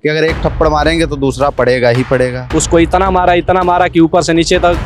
कि अगर एक थप्पड़ मारेंगे तो दूसरा पड़ेगा ही पड़ेगा। उसको इतना मारा कि ऊपर से नीचे तक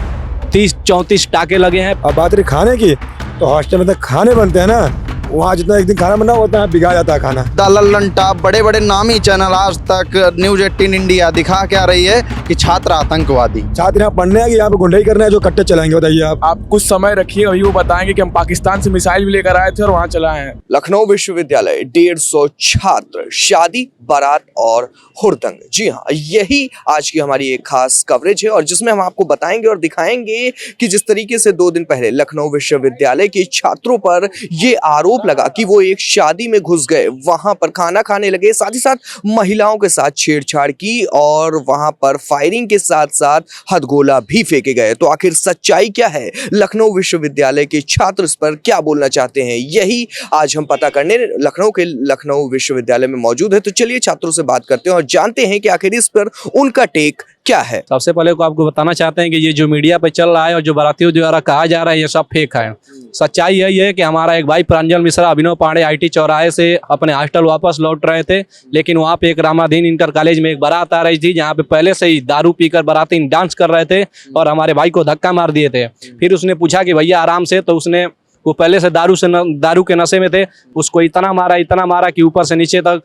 30-34 टाके लगे हैं। अब बात रही खाने की, तो हॉस्टल में तो खाने बनते हैं ना, वहाँ जितना एक दिन खाना बना होता है बिगाड़ जाता है खाना। लल्लन टॉप बड़े बड़े नामी चैनल आज तक, न्यूज 18 इंडिया दिखा क्या रही है कि छात्र आतंकवादी। छात्र यहाँ पढ़ने आए कि यहाँ पे गुंडाई करने हैं, जो कट्टे चलाएंगे बताइए आप कुछ समय रखिए, अभी वो बताएंगे कि हम पाकिस्तान से मिसाइल भी लेकर आए थे और वहाँ चलाए हैं। लखनऊ विश्वविद्यालय 150 छात्र, शादी बारात और हुड़दंग। जी हाँ, यही आज की हमारी एक खास कवरेज है और जिसमें हम आपको बताएंगे और दिखाएंगे कि जिस तरीके से 2 दिन पहले लखनऊ विश्वविद्यालय के छात्रों पर ये आरोप लगा कि वो एक शादी में घुस गए, वहां पर खाना खाने लगे, साथ ही साथ महिलाओं के साथ छेड़छाड़ की और वहां पर फायरिंग के साथ साथ हथगोला भी फेंके गए। तो आखिर सच्चाई क्या है, लखनऊ विश्वविद्यालय के छात्र इस पर क्या बोलना चाहते हैं, यही आज हम पता करने लखनऊ विश्वविद्यालय में मौजूद है। तो चलिए छात्रों से बात करते हैं और जानते हैं कि आखिर इस पर उनका टेक क्या है। सबसे पहले को आपको बताना चाहते हैं कि ये जो मीडिया पे चल रहा है और जो बारातियों द्वारा कहा जा रहा है ये सब फेक है। सच्चाई यही है कि हमारा एक भाई प्रांजल मिश्रा अभिनव पांडे IT चौराहे से अपने हॉस्टल वापस लौट रहे थे, लेकिन वहाँ पे एक रामाधीन इंटर कॉलेज में एक बारात आ रही थी जहाँ पे पहले से ही दारू पीकर बाराती डांस कर रहे थे और हमारे भाई को धक्का मार दिए थे। फिर उसने पूछा कि भैया आराम से, तो उसने, वो पहले से दारू के नशे में थे, उसको इतना मारा कि ऊपर से नीचे तक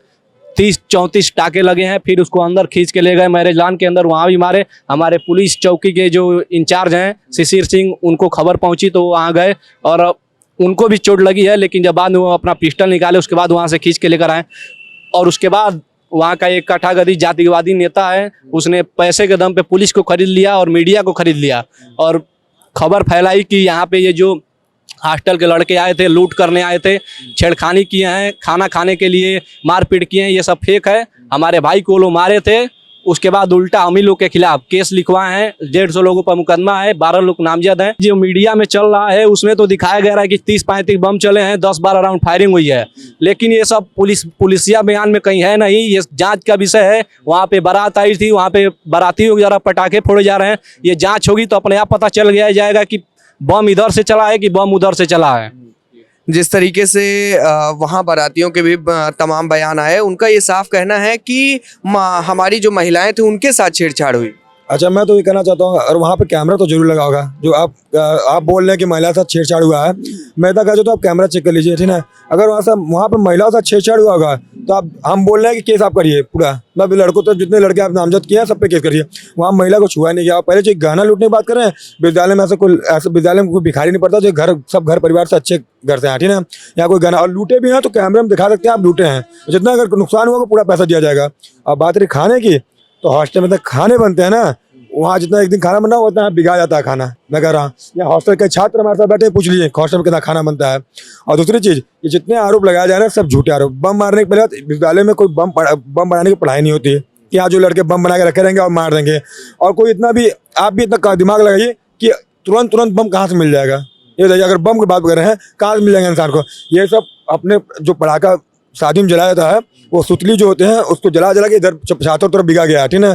30-34 टाके लगे हैं। फिर उसको अंदर खींच के ले गए मैरिज लॉन के अंदर, वहाँ भी मारे। हमारे पुलिस चौकी के जो इंचार्ज हैं शिशिर सिंह, उनको खबर पहुंची तो वो वहाँ गए और उनको भी चोट लगी है, लेकिन जब बाद में वो अपना पिस्टल निकाले उसके बाद वहाँ से खींच के लेकर आए। और उसके बाद वहाँ का एक कट्टागदी जातिवादी नेता है, उसने पैसे के दम पे पुलिस को खरीद लिया और मीडिया को खरीद लिया और खबर फैलाई कि यहाँ पे ये जो हॉस्टल के लड़के आए थे, लूट करने आए थे, छेड़खानी किए हैं, खाना खाने के लिए मारपीट किए हैं, ये सब फेक है। हमारे भाई को लोग मारे थे, उसके बाद उल्टा हम ही लोग के खिलाफ केस लिखवाए हैं, 150 लोगों पर मुकदमा है, 12 लोग नामजद हैं। जो मीडिया में चल रहा है उसमें तो दिखाया गया है कि 30-35 बम चले हैं, 10-12 राउंड फायरिंग हुई है, लेकिन ये सब पुलिसिया बयान में कहीं है नहीं, ये जांच का विषय है। वहाँ पे बारात आई थी, वहाँ पे बारातियों द्वारा पटाखे फोड़े जा रहे हैं, ये जाँच होगी तो अपने आप पता चल गया जाएगा कि बम इधर से चला है कि बम उधर से चला है। जिस तरीके से वहाँ बारातियों के भी तमाम बयान आए, उनका ये साफ कहना है कि हमारी जो महिलाएं थी उनके साथ छेड़छाड़ हुई। अच्छा, मैं तो ये कहना चाहता हूँ, और वहाँ पे कैमरा तो जरूर लगा होगा। जो आप बोल रहे हैं कि महिला के साथ छेड़छाड़ हुआ है, मैं तो कहता हूँ तो आप कैमरा चेक कर लीजिए, ठीक है। अगर वहाँ पे महिलाओं के साथ छेड़छाड़ हुआ होगा तो हम बोल रहे हैं कि केस आप करिए पूरा, मतलब लड़कों तो जितने लड़के आप नामजद किए हैं सब पे केस करिए। वहाँ महिला को छुआ नहीं गया। पहले जो गहना लूटने की बात कर रहे हैं, विद्यालय में ऐसे विद्यालय में कोई भिखारी नहीं पड़ता जो सब घर परिवार से अच्छे घर से हैं, ठीक है। यहाँ कोई गहना और लूटे भी हैं तो कैमरे में दिखा सकते हैं आप लूटे हैं, जितना अगर नुकसान हुआ पूरा पैसा दिया जाएगा। अब बात रही खाने की, तो हॉस्टल में तो खाने बनते हैं ना, वहाँ जितना एक दिन खाना बना होता है बिगाड़ जाता है खाना। मैं कह रहा हूँ यहाँ हॉस्टल के छात्र हमारे साथ बैठे, पूछ लीजिए हॉस्टल में कितना खाना बनता है। और दूसरी चीज़, ये जितने आरोप लगाए जा रहे हैं सब झूठे आरोप। बम मारने के पहले विद्यालय में कोई बम बनाने की पढ़ाई नहीं होती है कि यहाँ जो लड़के बम बना के रखे रहेंगे और मार देंगे। और कोई इतना भी, आप भी इतना दिमाग लगाइए कि तुरंत बम कहाँ से मिल जाएगा। ये बताइए, अगर बम की बात कर रहे हैं कहाँ से मिल जाएगा इंसान को। ये सब अपने जो पटाखा शादी में जलाया जाता है, वो सुतली जो होते हैं उसको जला के इधर छात्रों तरफ बिगा गया, ठीक है।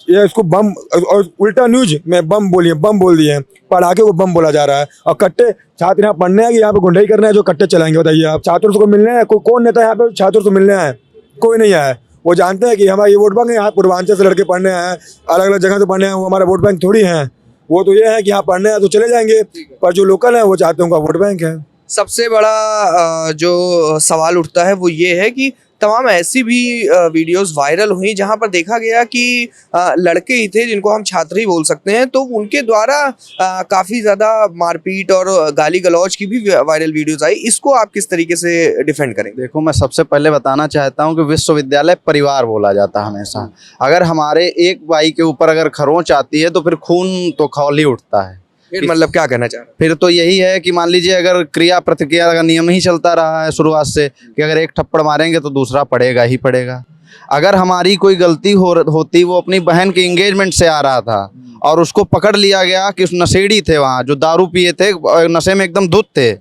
ये इसको बम, और उल्टा न्यूज में बम बोल दिए हैं, पटाखे को बम बोला जा रहा है। और कट्टे छात्र यहाँ पढ़ने आए कि यहाँ पे गुंडाई करने हैं, जो कट्टे चलाएंगे बताइए आप। छात्रों को मिलने हैं, कौन नेता यहाँ पे छात्रों से मिलने आए? कोई नहीं आया। वो जानते हैं कि हमारा ये वोट बैंक है, यहाँ पूर्वांचल से लड़के पढ़ने आए हैं, अलग अलग जगह से पढ़ने आए, वो हमारा वोट बैंक थोड़ी है। वो तो ये है कि यहाँ पढ़ने आए तो चले जाएंगे, पर जो लोकल है वो चाहते हैं उनका वोट बैंक है। सबसे बड़ा जो सवाल उठता है वो ये है कि तमाम ऐसी भी वीडियोस वायरल हुई जहां पर देखा गया कि लड़के ही थे जिनको हम छात्र ही बोल सकते हैं, तो उनके द्वारा काफ़ी ज़्यादा मारपीट और गाली गलौज की भी वायरल वीडियोस आई। इसको आप किस तरीके से डिफेंड करेंगे? देखो, मैं सबसे पहले बताना चाहता हूँ कि विश्वविद्यालय परिवार बोला जाता है हमेशा। अगर हमारे एक भाई के ऊपर अगर खरोंच आती है तो फिर खून तो खौल ही उठता है। फिर मतलब क्या कहना चाह रहे हैं? फिर तो यही है कि मान लीजिए अगर क्रिया प्रतिक्रिया का नियम ही चलता रहा है शुरुआत से कि अगर एक थप्पड़ मारेंगे तो दूसरा पड़ेगा ही पड़ेगा। अगर हमारी कोई गलती होती, वो अपनी बहन के एंगेजमेंट से आ रहा था और उसको पकड़ लिया गया कि उस नशेड़ी थे वहाँ जो दारू पिए थे, नशे में एकदम धुत थे,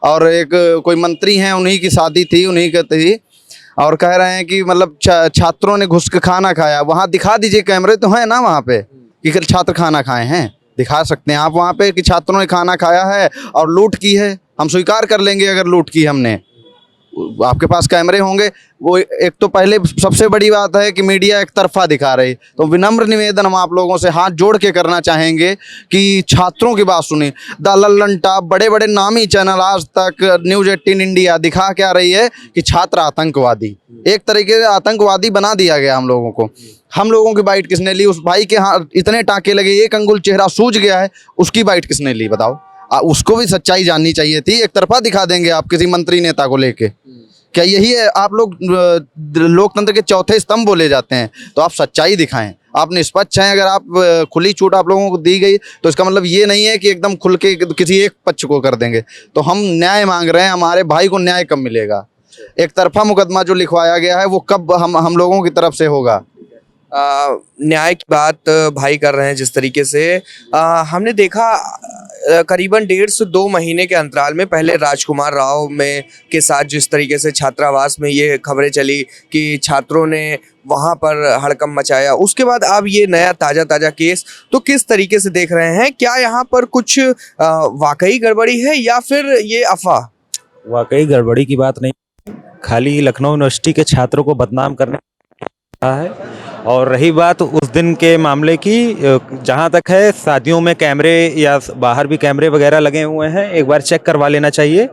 और एक कोई मंत्री हैं उन्हीं की शादी थी, उन्हीं की थी, और कह रहे हैं कि मतलब छात्रों ने घुस के खाना खाया। वहाँ दिखा दीजिए, कैमरे तो हैं ना वहाँ पे कि छात्र खाना खाए हैं, दिखा सकते हैं आप वहाँ पे कि छात्रों ने खाना खाया है और लूट की है। हम स्वीकार कर लेंगे अगर लूट की हमने, आपके पास कैमरे होंगे। वो एक तो पहले सबसे बड़ी बात है कि मीडिया एक तरफा दिखा रही, तो विनम्र निवेदन हम आप लोगों से हाथ जोड़ के करना चाहेंगे कि छात्रों की बात सुनिए। द लल्लन टॉप, बड़े बड़े नामी चैनल, आज तक, न्यूज़ 18 इंडिया दिखा क्या रही है कि छात्र आतंकवादी, एक तरीके से आतंकवादी बना दिया गया हम लोगों को। हम लोगों की बाइट किसने ली? उस भाई के हाथ इतने टाँके लगे, एक अंगुल चेहरा सूज गया है, उसकी बाइट किसने ली बताओ? उसको भी सच्चाई जाननी चाहिए थी। एक तरफा दिखा देंगे आप किसी मंत्री नेता को लेके? क्या यही है? आप लोग लोकतंत्र के चौथे स्तंभ बोले जाते हैं, तो आप सच्चाई दिखाएं। आप निष्पक्ष हैं। अगर आप खुली छूट आप लोगों को दी गई तो इसका मतलब ये नहीं है कि एकदम खुल के किसी एक पक्ष को कर देंगे। तो हम न्याय मांग रहे हैं, हमारे भाई को न्याय कब मिलेगा? एक तरफा मुकदमा जो लिखवाया गया है वो कब हम लोगों की तरफ से होगा? न्याय की बात भाई कर रहे हैं जिस तरीके से हमने देखा करीबन 1.5 से 2 महीने के अंतराल में पहले राजकुमार राव में के साथ जिस तरीके से छात्रावास में ये खबरें चली कि छात्रों ने वहाँ पर हड़कंप मचाया, उसके बाद अब ये नया ताज़ा केस, तो किस तरीके से देख रहे हैं? क्या यहाँ पर कुछ वाकई गड़बड़ी है या फिर ये अफवाह? वाकई गड़बड़ी की बात नहीं, खाली लखनऊ यूनिवर्सिटी के छात्रों को बदनाम करने का है। और रही बात उस दिन के मामले की, जहाँ तक है शादियों में कैमरे या बाहर भी कैमरे वगैरह लगे हुए हैं, एक बार चेक करवा लेना चाहिए।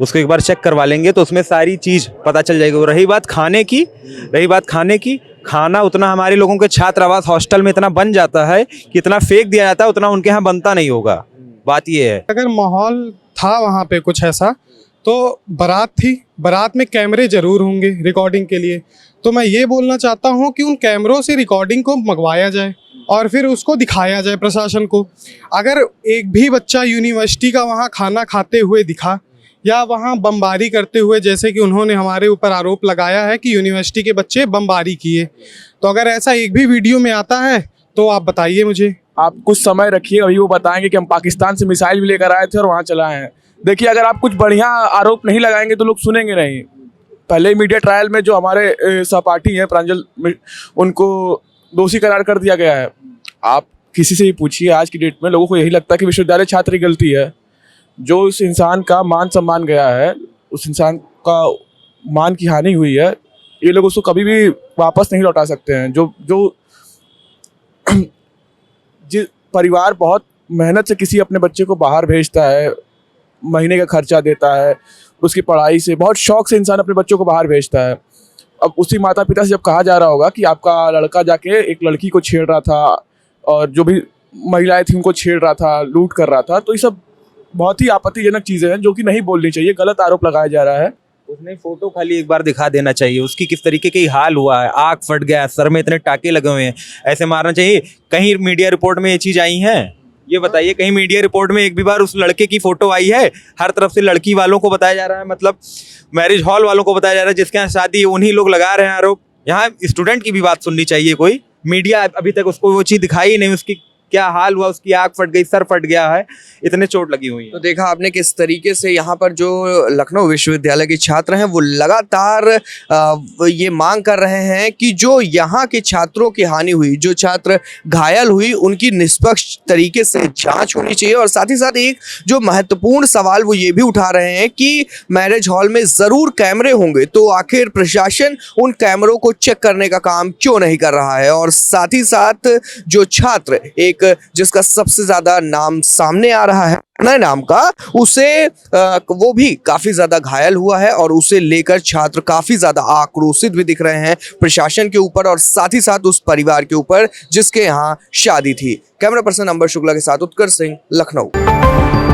उसको एक बार चेक करवा लेंगे तो उसमें सारी चीज़ पता चल जाएगी। रही बात खाने की, खाना उतना हमारे लोगों के छात्रावास हॉस्टल में इतना बन जाता है कि इतना फेंक दिया जाता है, उतना उनके यहाँ बनता नहीं होगा। बात ये है। अगर माहौल था वहाँ पे कुछ ऐसा, तो बारात थी, बारात में कैमरे ज़रूर होंगे रिकॉर्डिंग के लिए। तो मैं ये बोलना चाहता हूँ कि उन कैमरों से रिकॉर्डिंग को मंगवाया जाए और फिर उसको दिखाया जाए प्रशासन को। अगर एक भी बच्चा यूनिवर्सिटी का वहाँ खाना खाते हुए दिखा या वहाँ बमबारी करते हुए, जैसे कि उन्होंने हमारे ऊपर आरोप लगाया है कि यूनिवर्सिटी के बच्चे बमबारी किए, तो अगर ऐसा एक भी वीडियो में आता है तो आप बताइए मुझे। आप कुछ समय रखिए, अभी वो बताएंगे कि हम पाकिस्तान से मिसाइल भी लेकर आए थे और वहाँ चलाए हैं। देखिए, अगर आप कुछ बढ़िया आरोप नहीं लगाएंगे तो लोग सुनेंगे नहीं। पहले मीडिया ट्रायल में जो हमारे सहपाठी हैं प्रांजल, उनको दोषी करार कर दिया गया है। आप किसी से भी पूछिए, आज की डेट में लोगों को यही लगता है कि विश्वविद्यालय छात्र की गलती है। जो उस इंसान का मान सम्मान गया है, उस इंसान का मान की हानि हुई है, ये लोग उसको कभी भी वापस नहीं लौटा सकते हैं। जो परिवार बहुत मेहनत से किसी अपने बच्चे को बाहर भेजता है, महीने का खर्चा देता है, उसकी पढ़ाई से बहुत शौक से इंसान अपने बच्चों को बाहर भेजता है। अब उसी माता पिता से जब कहा जा रहा होगा कि आपका लड़का जाके एक लड़की को छेड़ रहा था और जो भी महिलाएं थी उनको छेड़ रहा था, लूट कर रहा था, तो ये सब बहुत ही आपत्तिजनक चीज़ें हैं जो कि नहीं बोलनी चाहिए। गलत आरोप लगाया जा रहा है। उसने फोटो खाली एक बार दिखा देना चाहिए, उसकी किस तरीके की हाल हुआ है, आँख फट गया, सर में इतने टाके लगे हुए हैं, ऐसे मारना चाहिए। कहीं मीडिया रिपोर्ट में ये चीज़ आई है? ये बताइए, कहीं मीडिया रिपोर्ट में एक भी बार उस लड़के की फोटो आई है? हर तरफ से लड़की वालों को बताया जा रहा है, मतलब मैरिज हॉल वालों को बताया जा रहा है जिसके यहाँ शादी, उन्हीं लोग लगा रहे हैं आरोप। यहाँ स्टूडेंट की भी बात सुननी चाहिए कोई। मीडिया अभी तक उसको वो चीज़ दिखाई ही नहीं, उसकी क्या हाल हुआ, उसकी आँख फट गई, सर फट गया है, इतने चोट लगी हुई है। तो देखा आपने किस तरीके से यहाँ पर जो लखनऊ विश्वविद्यालय के छात्र हैं वो लगातार ये मांग कर रहे हैं कि जो यहाँ के छात्रों की हानि हुई, जो छात्र घायल हुई, उनकी निष्पक्ष तरीके से जांच होनी चाहिए। और साथ ही साथ एक जो महत्वपूर्ण सवाल वो ये भी उठा रहे हैं कि मैरिज हॉल में ज़रूर कैमरे होंगे, तो आखिर प्रशासन उन कैमरों को चेक करने का काम क्यों नहीं कर रहा है? और साथ ही साथ जो छात्र, एक जिसका सबसे ज्यादा नाम सामने आ रहा है नए नाम का, उसे वो भी काफी ज्यादा घायल हुआ है और उसे लेकर छात्र काफी ज्यादा आक्रोशित भी दिख रहे हैं प्रशासन के ऊपर और साथ ही साथ उस परिवार के ऊपर जिसके यहाँ शादी थी। कैमरा पर्सन अंबर शुक्ला के साथ उत्कर्ष सिंह, लखनऊ।